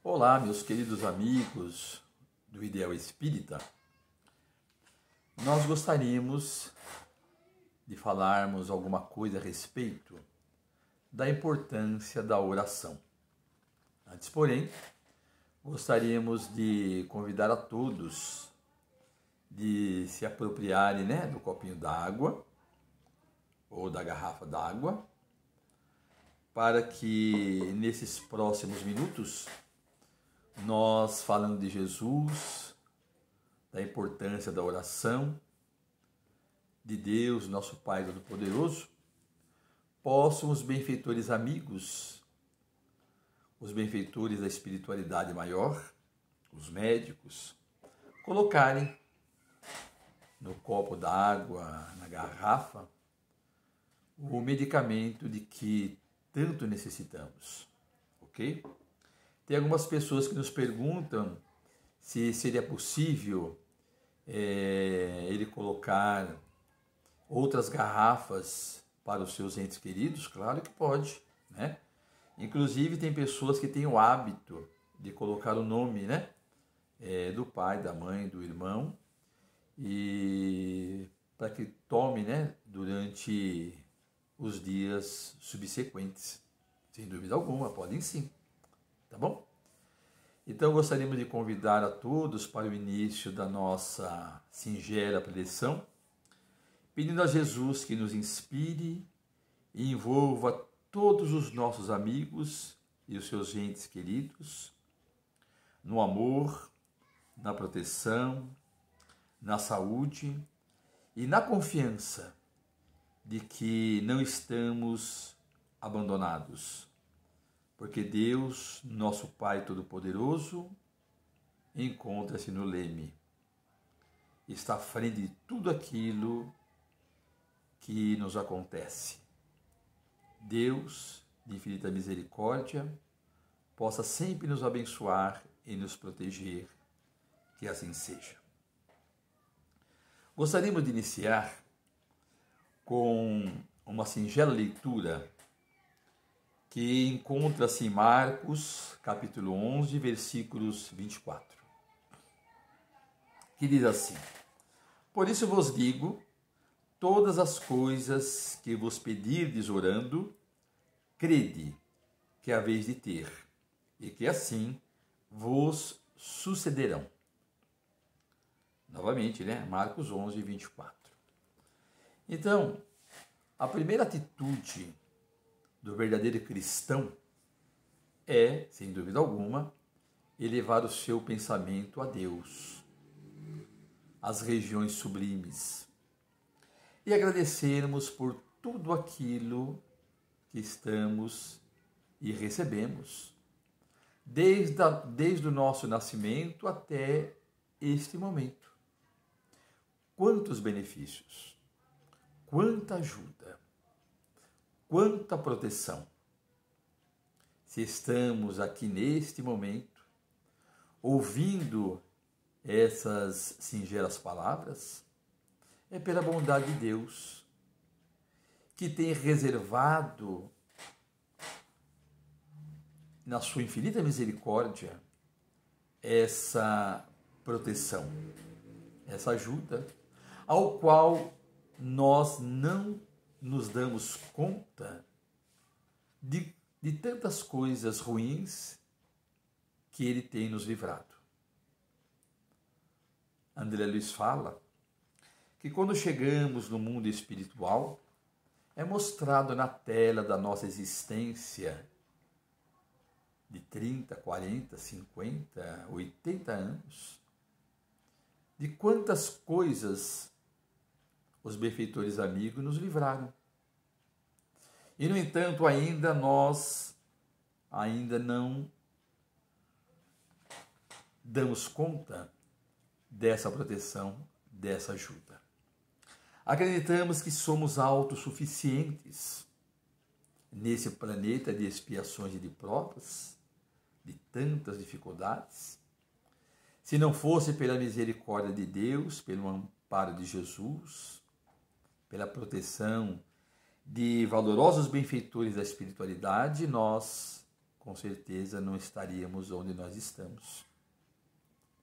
Olá, meus queridos amigos do Ideal Espírita. Nós gostaríamos de falarmos alguma coisa a respeito da importância da oração. Antes, porém, gostaríamos de convidar a todos de se apropriarem, do copinho d'água ou da garrafa d'água, para que nesses próximos minutos nós, falando de Jesus, da importância da oração, de Deus, nosso Pai Todo-Poderoso, possam os benfeitores amigos, os benfeitores da espiritualidade maior, os médicos, colocarem no copo d'água, na garrafa, o medicamento de que tanto necessitamos, ok? Tem algumas pessoas que nos perguntam se seria possível ele colocar outras garrafas para os seus entes queridos. Claro que pode, né? Inclusive tem pessoas que têm o hábito de colocar o nome, do pai, da mãe, do irmão, e para que tome, durante os dias subsequentes. Sem dúvida alguma, podem sim. Tá bom? Então gostaríamos de convidar a todos para o início da nossa singela preleção, pedindo a Jesus que nos inspire e envolva todos os nossos amigos e os seus entes queridos no amor, na proteção, na saúde e na confiança de que não estamos abandonados, porque Deus, nosso Pai Todo-Poderoso, encontra-se no leme, está à frente de tudo aquilo que nos acontece. Deus, de infinita misericórdia, possa sempre nos abençoar e nos proteger, que assim seja. Gostaríamos de iniciar com uma singela leitura que encontra-se em Marcos, capítulo 11, versículos 24, que diz assim: Por isso vos digo, todas as coisas que vos pedirdes orando, crede que haveis de ter, e que assim vos sucederão. Novamente, Marcos 11, 24. Então, a primeira atitude do verdadeiro cristão é, sem dúvida alguma, elevar o seu pensamento a Deus, às regiões sublimes, e agradecermos por tudo aquilo que estamos e recebemos, desde o nosso nascimento até este momento. Quantos benefícios, quanta ajuda, quanta proteção. Se estamos aqui neste momento, ouvindo essas singelas palavras, é pela bondade de Deus, que tem reservado, na sua infinita misericórdia, essa proteção, essa ajuda, ao qual nós não nos damos conta de tantas coisas ruins que Ele tem nos livrado. André Luiz fala que quando chegamos no mundo espiritual, é mostrado na tela da nossa existência de 30, 40, 50, 80 anos, de quantas coisas os benfeitores amigos nos livraram. E, no entanto, nós ainda não damos conta dessa proteção, dessa ajuda. Acreditamos que somos autossuficientes nesse planeta de expiações e de provas, de tantas dificuldades. Se não fosse pela misericórdia de Deus, pelo amparo de Jesus, pela proteção de valorosos benfeitores da espiritualidade, nós, com certeza não estaríamos onde nós estamos.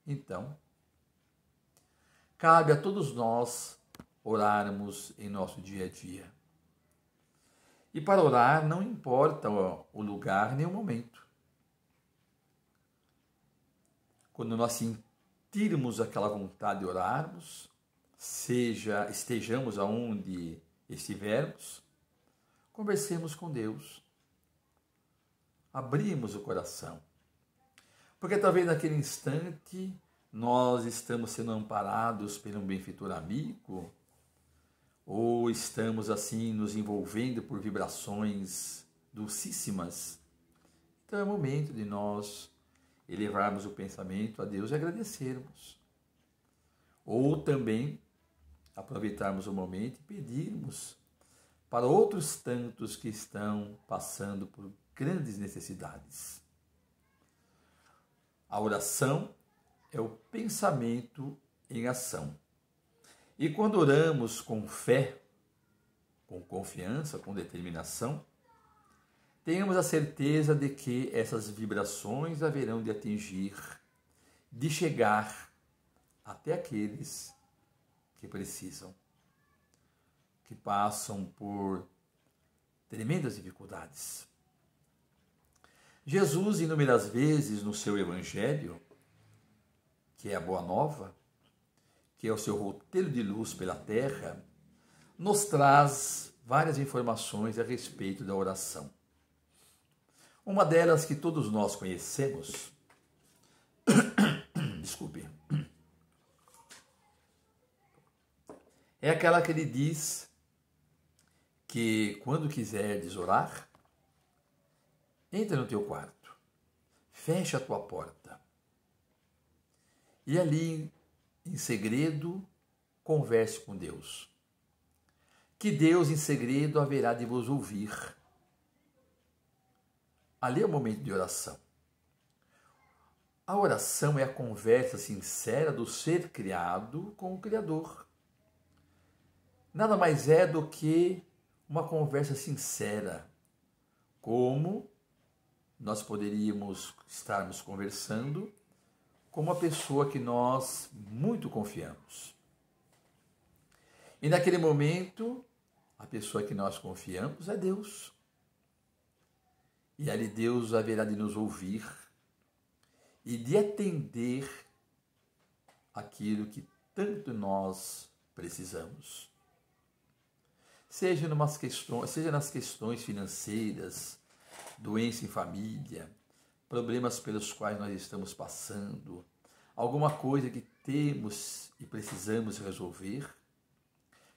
Então, cabe a todos nós orarmos em nosso dia a dia. E para orar não importa o lugar nem o momento. Quando nós sentirmos aquela vontade de orarmos, estejamos aonde estivermos, conversemos com Deus. Abrimos o coração. Porque talvez naquele instante nós estamos sendo amparados por um benfeitor amigo, ou estamos assim nos envolvendo por vibrações dulcíssimas. Então é momento de nós elevarmos o pensamento a Deus e agradecermos. Ou também aproveitarmos o momento e pedirmos para outros tantos que estão passando por grandes necessidades. A oração é o pensamento em ação. E quando oramos com fé, com confiança, com determinação, tenhamos a certeza de que essas vibrações haverão de atingir, de chegar até aqueles que precisam, que passam por tremendas dificuldades. Jesus, inúmeras vezes no seu Evangelho, que é a Boa Nova, que é o seu roteiro de luz pela terra, nos traz várias informações a respeito da oração. Uma delas que todos nós conhecemos, desculpe, é aquela que ele diz que quando quiseres orar, entra no teu quarto, fecha a tua porta e ali em segredo converse com Deus. Que Deus em segredo haverá de vos ouvir. Ali é o momento de oração. A oração é a conversa sincera do ser criado com o Criador. Nada mais é do que uma conversa sincera, como nós poderíamos estarmos conversando com uma pessoa que nós muito confiamos. E naquele momento, a pessoa que nós confiamos é Deus. E ali Deus haverá de nos ouvir e de atender aquilo que tanto nós precisamos. Seja nas questões financeiras, doença em família, problemas pelos quais nós estamos passando, alguma coisa que temos e precisamos resolver,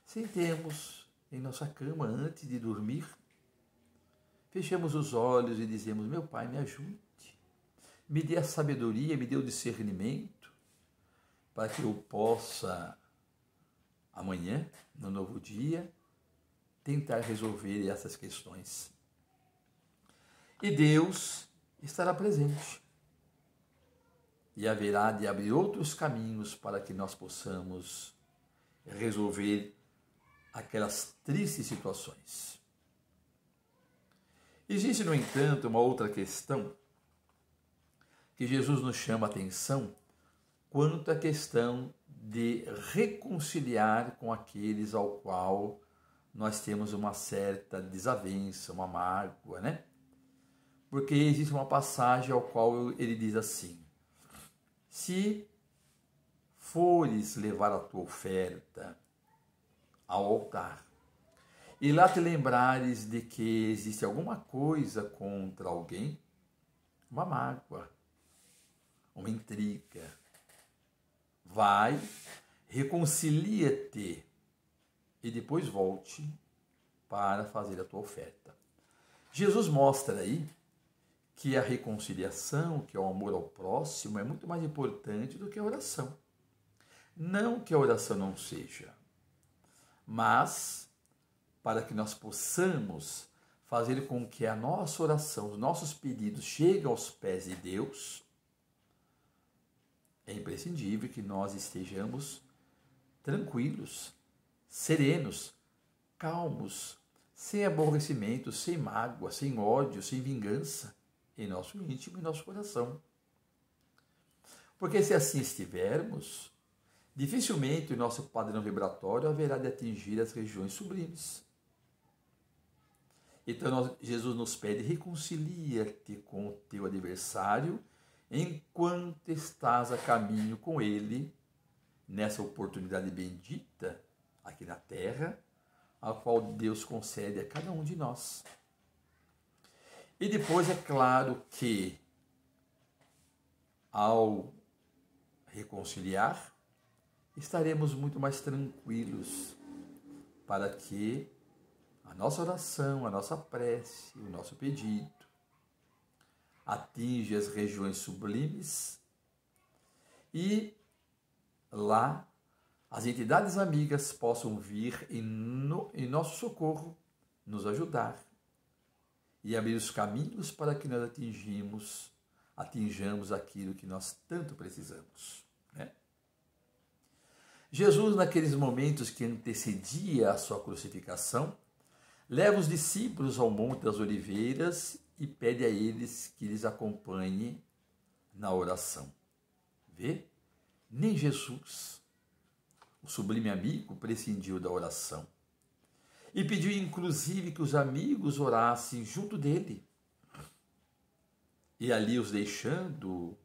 sentemos em nossa cama antes de dormir, fechemos os olhos e dizemos: meu Pai, me ajude, me dê a sabedoria, me dê o discernimento, para que eu possa, amanhã, no novo dia, tentar resolver essas questões. E Deus estará presente. E haverá de abrir outros caminhos para que nós possamos resolver aquelas tristes situações. Existe, no entanto, uma outra questão que Jesus nos chama a atenção quanto à questão de reconciliar com aqueles ao qual nós temos uma certa desavença, uma mágoa, né? Porque existe uma passagem ao qual ele diz assim: se fores levar a tua oferta ao altar e lá te lembrares de que existe alguma coisa contra alguém, uma mágoa, uma intriga, vai, reconcilia-te e depois volte para fazer a tua oferta. Jesus mostra aí que a reconciliação, que é o amor ao próximo, é muito mais importante do que a oração. Não que a oração não seja, mas para que nós possamos fazer com que a nossa oração, os nossos pedidos cheguem aos pés de Deus, é imprescindível que nós estejamos tranquilos, serenos, calmos, sem aborrecimento, sem mágoa, sem ódio, sem vingança. em nosso íntimo e nosso coração. Porque se assim estivermos, dificilmente o nosso padrão vibratório haverá de atingir as regiões sublimes. Então Jesus nos pede: reconcilia-te com o teu adversário enquanto estás a caminho com ele, nessa oportunidade bendita aqui na terra, a qual Deus concede a cada um de nós. E depois é claro que, ao reconciliar, estaremos muito mais tranquilos para que a nossa oração, a nossa prece, o nosso pedido atinja as regiões sublimes e lá as entidades amigas possam vir em nosso socorro, nos ajudar e abrir os caminhos para que nós atinjamos aquilo que nós tanto precisamos. Né? Jesus, naqueles momentos que antecedia a sua crucificação, leva os discípulos ao Monte das Oliveiras e pede a eles que lhes acompanhem na oração. Vê? Nem Jesus, o sublime amigo, prescindiu da oração. E pediu inclusive que os amigos orassem junto dele. E ali os deixando,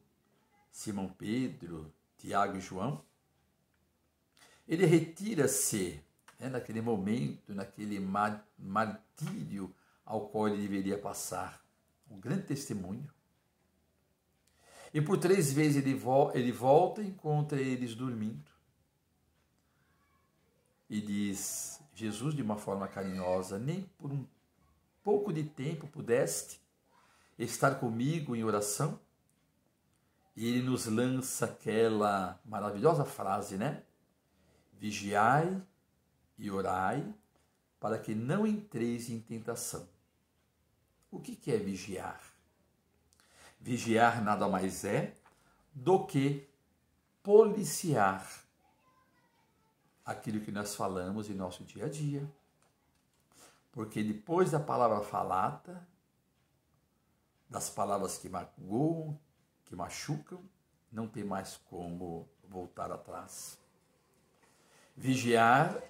Simão Pedro, Tiago e João, ele retira-se, naquele momento, naquele martírio ao qual ele deveria passar, um grande testemunho. E por 3 vezes ele volta e encontra eles dormindo. E diz: Jesus, de uma forma carinhosa, nem por um pouco de tempo pudeste estar comigo em oração? E ele nos lança aquela maravilhosa frase, né? Vigiai e orai, para que não entreis em tentação. O que é vigiar? Vigiar nada mais é do que policiar aquilo que nós falamos em nosso dia a dia. Porque depois da palavra falada, das palavras que magoam, que machucam, não tem mais como voltar atrás. Vigiar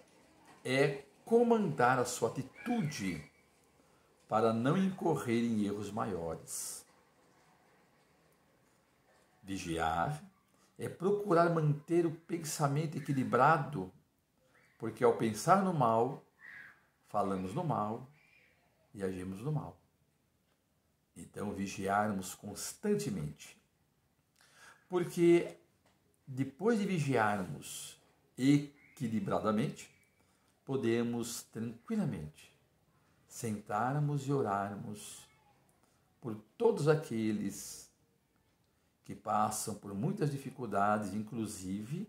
é comandar a sua atitude para não incorrer em erros maiores. Vigiar é procurar manter o pensamento equilibrado, porque ao pensar no mal, falamos no mal e agimos no mal. Então, vigiarmos constantemente. Porque depois de vigiarmos equilibradamente, podemos tranquilamente sentarmos e orarmos por todos aqueles que passam por muitas dificuldades, inclusive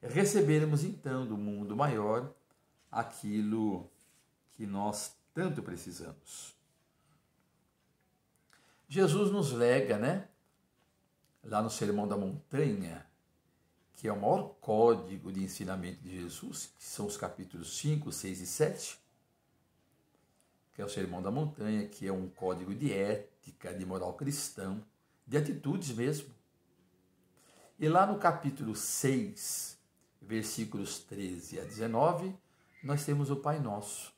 recebermos então do mundo maior aquilo que nós tanto precisamos. Jesus nos lega, lá no Sermão da Montanha, que é o maior código de ensinamento de Jesus, que são os capítulos 5, 6 e 7, que é o Sermão da Montanha, que é um código de ética, de moral cristão, de atitudes mesmo. E lá no capítulo 6, versículos 13 a 19, nós temos o Pai Nosso.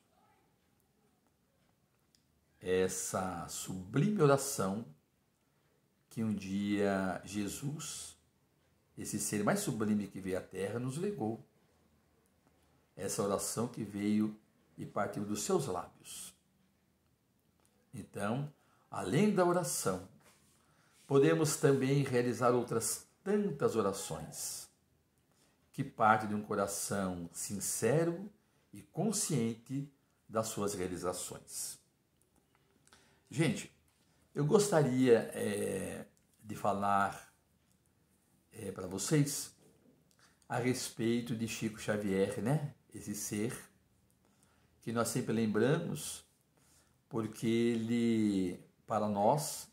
Essa sublime oração que um dia Jesus, esse ser mais sublime que veio à Terra, nos legou. Essa oração que veio e partiu dos seus lábios. Então, além da oração, podemos também realizar outras tantas orações que partem de um coração sincero e consciente das suas realizações. Gente, eu gostaria de falar para vocês a respeito de Chico Xavier, esse ser que nós sempre lembramos, porque ele, para nós,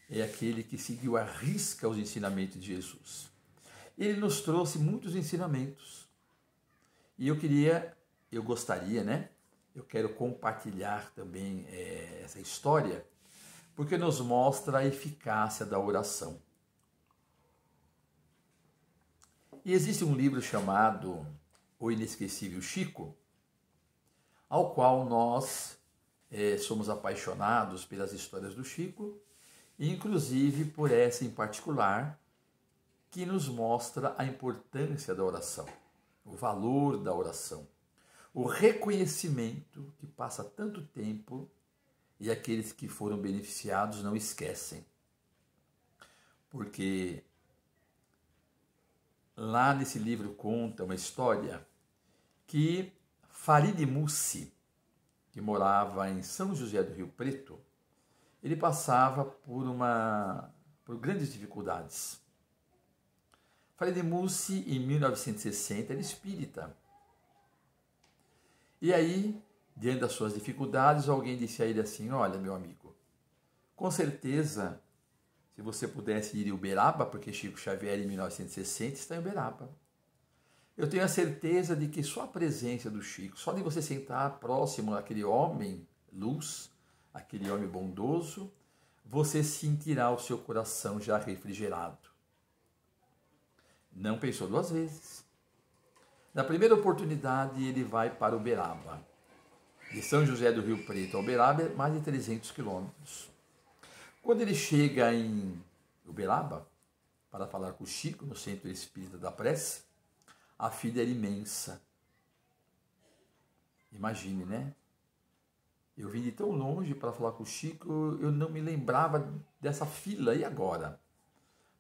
é aquele que seguiu à risca os ensinamentos de Jesus. Ele nos trouxe muitos ensinamentos. E eu quero compartilhar também essa história, porque nos mostra a eficácia da oração. E existe um livro chamado O Inesquecível Chico, ao qual nós somos apaixonados pelas histórias do Chico, e inclusive por essa em particular, que nos mostra a importância da oração, o valor da oração, o reconhecimento que passa tanto tempo e aqueles que foram beneficiados não esquecem. Porque lá nesse livro conta uma história que Farid Mussi, que morava em São José do Rio Preto, ele passava por grandes dificuldades. Farid Mussi, em 1960, era espírita. E aí, diante das suas dificuldades, alguém disse a ele assim: olha, meu amigo, com certeza, se você pudesse ir em Uberaba, porque Chico Xavier, em 1960, está em Uberaba. Eu tenho a certeza de que só a presença do Chico, só de você sentar próximo àquele homem luz, aquele homem bondoso, você sentirá o seu coração já refrigerado. Não pensou duas vezes. Na primeira oportunidade, ele vai para Uberaba. De São José do Rio Preto a Uberaba, é mais de 300 quilômetros. Quando ele chega em Uberaba, para falar com o Chico, no Centro Espírita da Prece, a fila era imensa. Imagine, né? Eu vim de tão longe para falar com o Chico, eu não me lembrava dessa fila, e agora?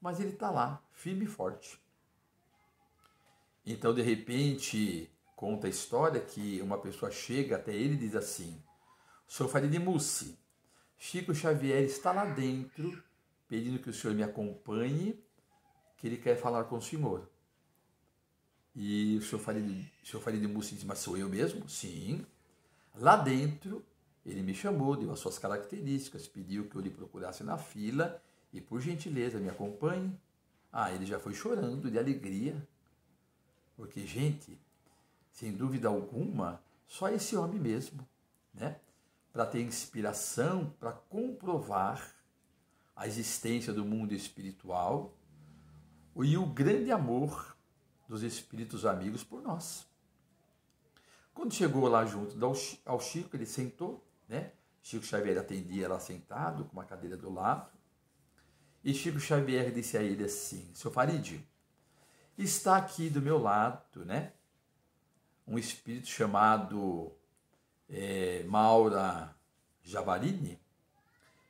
Mas ele está lá, firme e forte. Então, de repente, conta a história que uma pessoa chega até ele e diz assim: Sr. Farid Mussi, Chico Xavier está lá dentro, pedindo que o senhor me acompanhe, que ele quer falar com o senhor. E o senhor Farid Mussi diz: mas sou eu mesmo? Sim. Lá dentro, ele me chamou, deu as suas características, pediu que eu lhe procurasse na fila e, por gentileza, me acompanhe. Ah, ele já foi chorando de alegria. Porque, gente, sem dúvida alguma, só esse homem mesmo, né? Para ter inspiração, para comprovar a existência do mundo espiritual e o grande amor dos espíritos amigos por nós. Quando chegou lá junto ao Chico, ele sentou, né? Chico Xavier atendia lá sentado, com uma cadeira do lado. E Chico Xavier disse a ele assim: Seu Farid, está aqui do meu lado, né? Um espírito chamado Maura Javarini,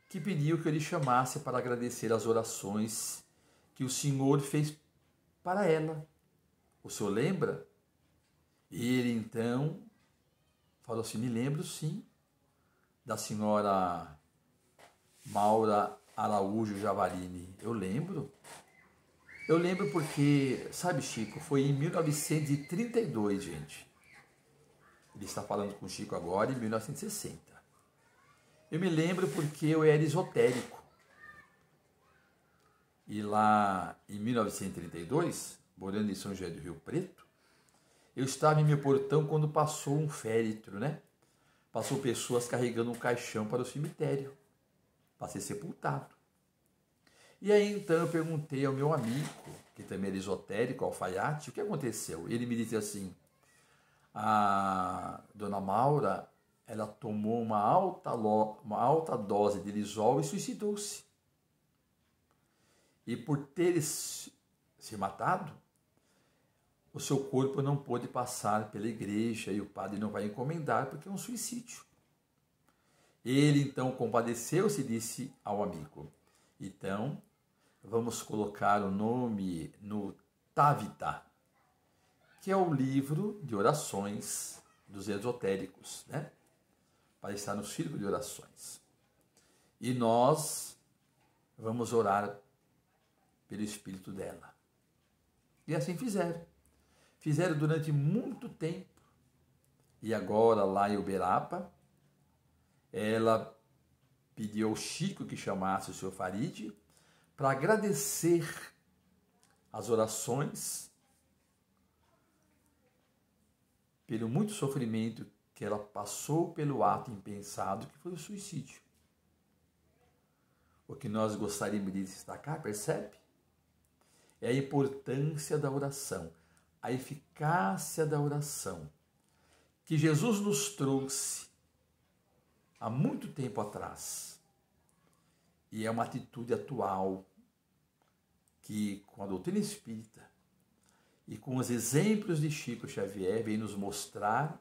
que pediu que eu lhe chamasse para agradecer as orações que o senhor fez para ela. O senhor lembra? E ele então falou assim: me lembro sim, da senhora Maura Araújo Javarini. Eu lembro. Eu lembro porque, sabe, Chico, foi em 1932, gente. Ele está falando com o Chico agora em 1960. Eu me lembro porque eu era esotérico. E lá em 1932, morando em São José do Rio Preto, eu estava em meu portão quando passou um féretro, né? Passou pessoas carregando um caixão para o cemitério, para ser sepultado. E aí então eu perguntei ao meu amigo, que também era esotérico, alfaiate, o que aconteceu? Ele me disse assim: a dona Maura, ela tomou uma alta dose de lisol e suicidou-se. E por ter se matado, o seu corpo não pôde passar pela igreja e o padre não vai encomendar porque é um suicídio. Ele então compadeceu-se e disse ao amigo: então, vamos colocar o nome no Tavita, que é o livro de orações dos esotéricos, né? Para estar no círculo de orações. E nós vamos orar pelo espírito dela. E assim fizeram. Fizeram durante muito tempo. E agora, lá em Uberaba, ela pediu ao Chico que chamasse o seu Farid para agradecer as orações pelo muito sofrimento que ela passou pelo ato impensado, que foi o suicídio. o que nós gostaríamos de destacar, percebe? É a importância da oração, a eficácia da oração, que Jesus nos trouxe há muito tempo atrás. E é uma atitude atual que, com a doutrina espírita e com os exemplos de Chico Xavier, vem nos mostrar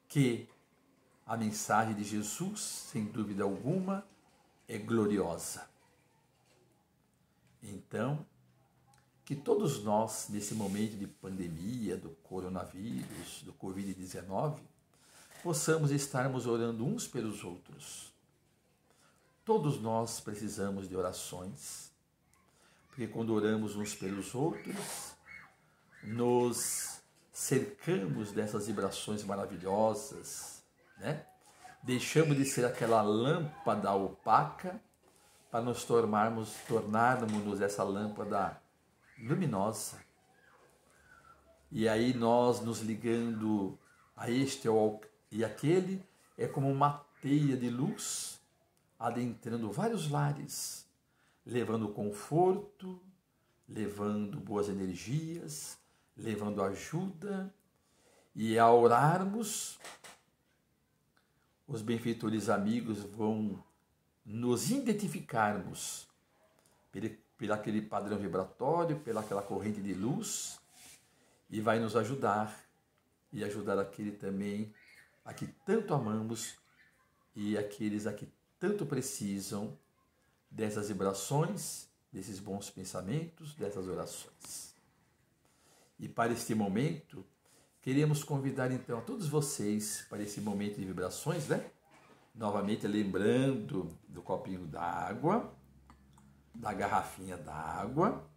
que a mensagem de Jesus, sem dúvida alguma, é gloriosa. Então, que todos nós, nesse momento de pandemia, do coronavírus, do Covid-19, possamos estarmos orando uns pelos outros. Todos nós precisamos de orações, porque quando oramos uns pelos outros, nos cercamos dessas vibrações maravilhosas, né? Deixamos de ser aquela lâmpada opaca para nos tornarmos essa lâmpada luminosa. E aí nós nos ligando a este e aquele, é como uma teia de luz adentrando vários lares, levando conforto, levando boas energias, levando ajuda. E ao orarmos, os benfeitores amigos vão nos identificarmos por aquele padrão vibratório, pelaquela corrente de luz, e vai nos ajudar, e ajudar aquele também a que tanto amamos e aqueles a que tanto precisam dessas vibrações, desses bons pensamentos, dessas orações. E para este momento, queremos convidar então a todos vocês para esse momento de vibrações, né? Novamente lembrando do copinho d'água, da garrafinha d'água,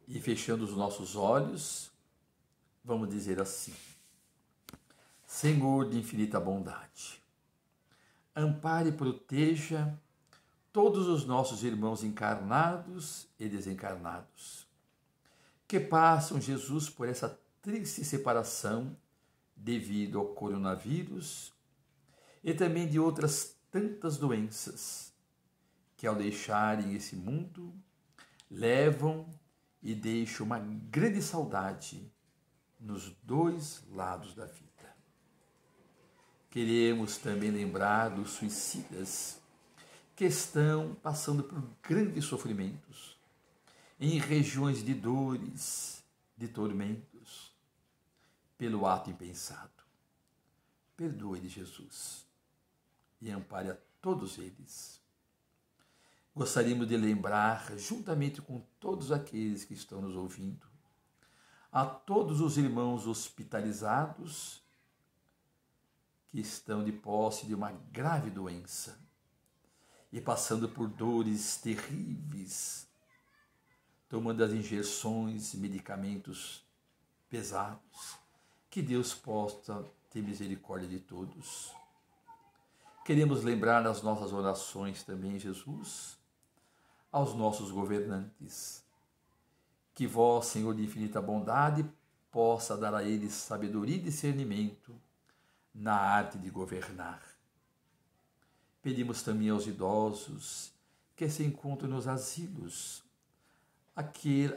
e fechando os nossos olhos, vamos dizer assim: Senhor de infinita bondade, ampare e proteja todos os nossos irmãos encarnados e desencarnados, que passam, Jesus, por essa triste separação devido ao coronavírus e também de outras tantas doenças que, ao deixarem esse mundo, levam e deixam uma grande saudade nos dois lados da vida. Queremos também lembrar dos suicidas que estão passando por grandes sofrimentos, em regiões de dores, de tormentos, pelo ato impensado. Perdoe-lhe, Jesus, e ampare a todos eles. Gostaríamos de lembrar, juntamente com todos aqueles que estão nos ouvindo, a todos os irmãos hospitalizados que estão de posse de uma grave doença e passando por dores terríveis, tomando as injeções, medicamentos pesados. Que Deus possa ter misericórdia de todos. Queremos lembrar nas nossas orações também, Jesus, aos nossos governantes, que vós, Senhor de infinita bondade, possa dar a eles sabedoria e discernimento na arte de governar. Pedimos também aos idosos que se encontram nos asilos,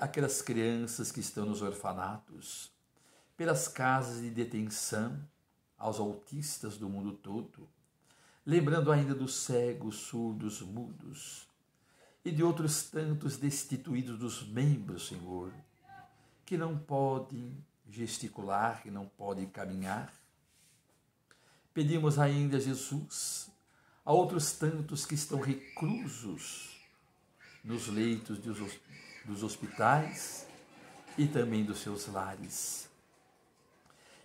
aquelas crianças que estão nos orfanatos, pelas casas de detenção, aos autistas do mundo todo, lembrando ainda dos cegos, surdos, mudos, e de outros tantos destituídos dos membros, Senhor, que não podem gesticular, que não podem caminhar. Pedimos ainda, Jesus, a outros tantos que estão reclusos nos leitos dos hospitais e também dos seus lares,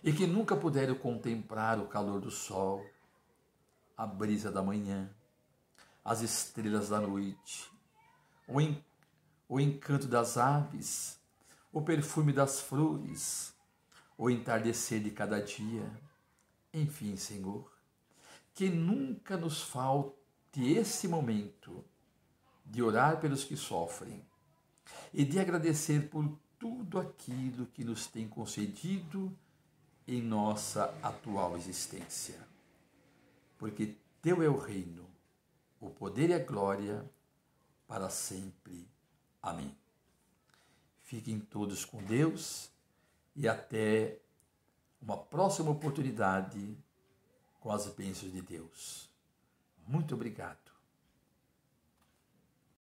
e que nunca puderam contemplar o calor do sol, a brisa da manhã, as estrelas da noite, o encanto das aves, o perfume das flores, o entardecer de cada dia. Enfim, Senhor, que nunca nos falte esse momento de orar pelos que sofrem e de agradecer por tudo aquilo que nos tem concedido em nossa atual existência. Porque teu é o reino, o poder e a glória, para sempre. Amém. Fiquem todos com Deus e até uma próxima oportunidade com as bênçãos de Deus. Muito obrigado.